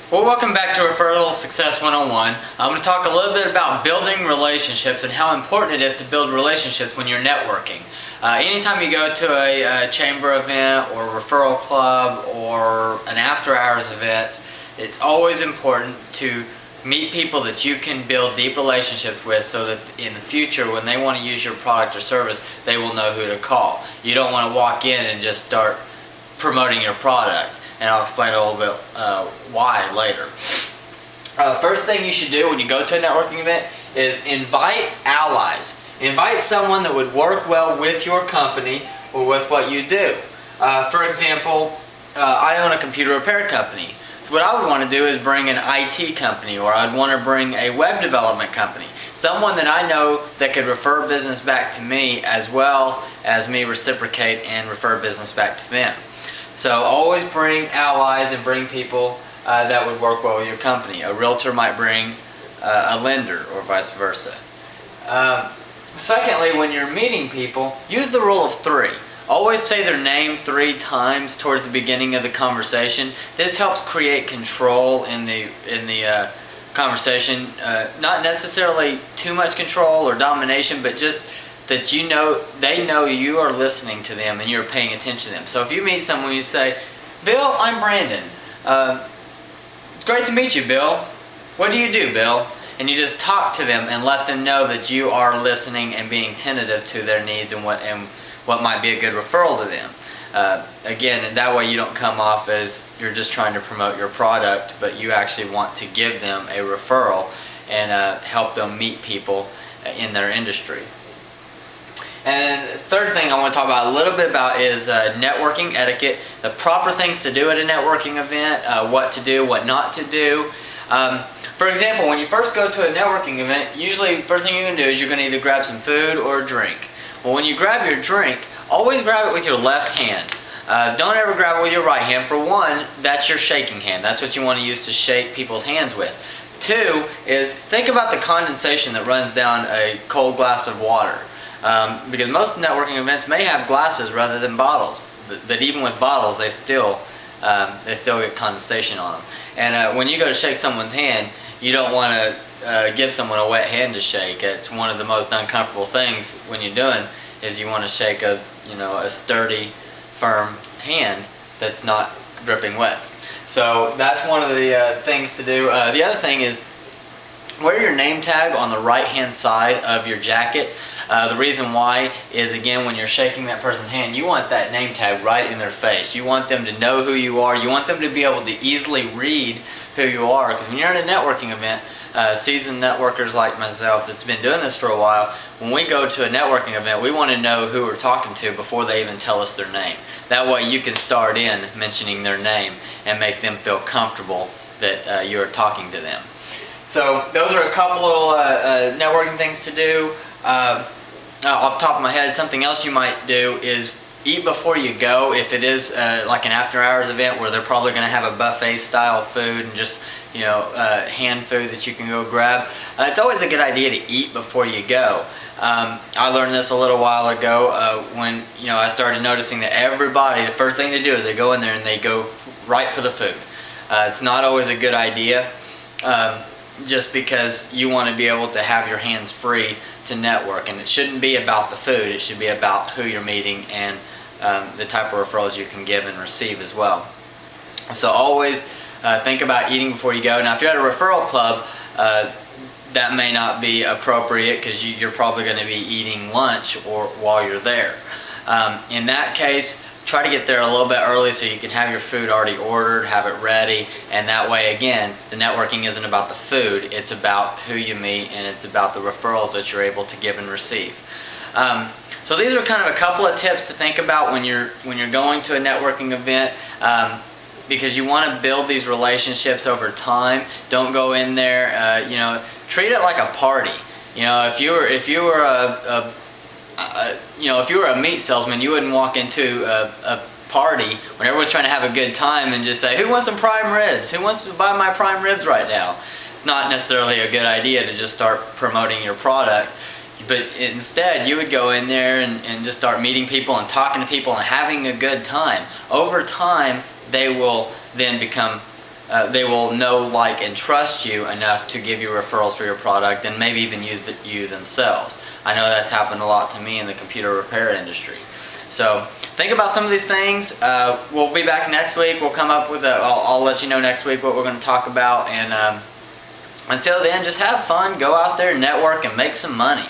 Well, welcome back to Referral Success 101. I'm going to talk a little bit about building relationships and how important it is to build relationships when you're networking. Anytime you go to a chamber event or a referral club or an after-hours event, it's always important to meet people that you can build deep relationships with so that in the future when they want to use your product or service, they will know who to call. You don't want to walk in and just start promoting your product. And I'll explain a little bit why later. First thing you should do when you go to a networking event is invite allies. Invite someone that would work well with your company or with what you do. For example, I own a computer repair company. So what I would want to do is bring an IT company, or I'd want to bring a web development company. Someone that I know that could refer business back to me as well as me reciprocate and refer business back to them. So always bring allies and bring people that would work well with your company. A realtor might bring a lender or vice versa. Secondly, when you're meeting people, use the rule of 3. Always say their name 3 times towards the beginning of the conversation. This helps create control in the conversation. Not necessarily too much control or domination, but just that they know you are listening to them and you're paying attention to them. So if you meet someone, you say, "Bill, I'm Brandon. It's great to meet you, Bill. What do you do, Bill?" And you just talk to them and let them know that you are listening and being tentative to their needs and what might be a good referral to them. Again, and that way you don't come off as you're just trying to promote your product, but you actually want to give them a referral and help them meet people in their industry. And the third thing I want to talk about a little bit about is networking etiquette, the proper things to do at a networking event, what to do, what not to do. For example, when you first go to a networking event, usually the first thing you're going to do is you're going to either grab some food or a drink. Well, when you grab your drink, always grab it with your left hand. Don't ever grab it with your right hand. For one, that's your shaking hand. That's what you want to use to shake people's hands with. 2 is think about the condensation that runs down a cold glass of water. Because most networking events may have glasses rather than bottles, but even with bottles, they still get condensation on them. And when you go to shake someone's hand, you don't want to give someone a wet hand to shake. It's one of the most uncomfortable things when you're doing is you want to shake a sturdy, firm hand that's not dripping wet. So that's one of the things to do. The other thing is wear your name tag on the right hand side of your jacket. The reason why is, again, when you're shaking that person's hand, you want that name tag right in their face. You want them to know who you are. You want them to be able to easily read who you are. Because when you're in a networking event, seasoned networkers like myself that's been doing this for a while, when we go to a networking event, we want to know who we're talking to before they even tell us their name. That way you can start in mentioning their name and make them feel comfortable that you're talking to them. So those are a couple little networking things to do. Off the top of my head, something else you might do is eat before you go. If it is like an after-hours event where they're probably going to have a buffet style food and just hand food that you can go grab, it's always a good idea to eat before you go. I learned this a little while ago when I started noticing that everybody, the first thing they do is they go in there and they go right for the food. It's not always a good idea. Just because you want to be able to have your hands free to network, and it shouldn't be about the food, it should be about who you're meeting and the type of referrals you can give and receive as well. So always think about eating before you go. Now if you're at a referral club, that may not be appropriate because you're probably going to be eating lunch or while you're there. In that case, try to get there a little bit early so you can have your food already ordered, have it ready, and that way, again, the networking isn't about the food, it's about who you meet and it's about the referrals that you're able to give and receive. So these are kind of a couple of tips to think about when you're going to a networking event, because you want to build these relationships over time. Don't go in there, treat it like a party. If you were a meat salesman, you wouldn't walk into a party when everyone's trying to have a good time and just say, "Who wants some prime ribs? Who wants to buy my prime ribs right now?" It's not necessarily a good idea to just start promoting your product. But instead, you would go in there and just start meeting people and talking to people and having a good time. Over time, they will then become they will know, like, and trust you enough to give you referrals for your product and maybe even use you themselves. I know that's happened a lot to me in the computer repair industry. So think about some of these things. We'll be back next week. We'll come up with I'll let you know next week what we're going to talk about. And until then, just have fun, go out there, network, and make some money.